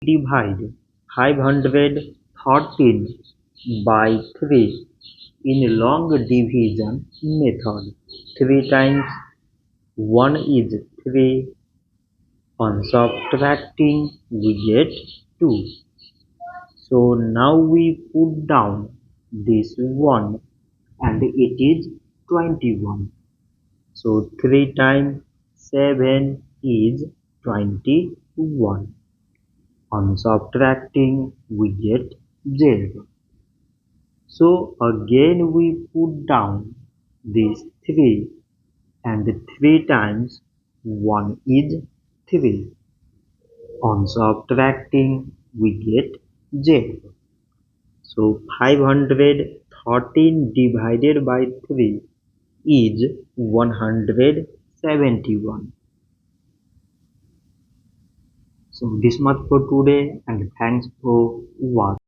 Divide 513 by 3 in long division method. 3 times 1 is 3. On subtracting we get 2. So now we put down this 1 and it is 21. So 3 times 7 is 21. On subtracting we get 0. So again we put down this 3 and 3 times 1 is 3. On subtracting we get 0. So 513 divided by 3 is 171. So this much for today and thanks for watching.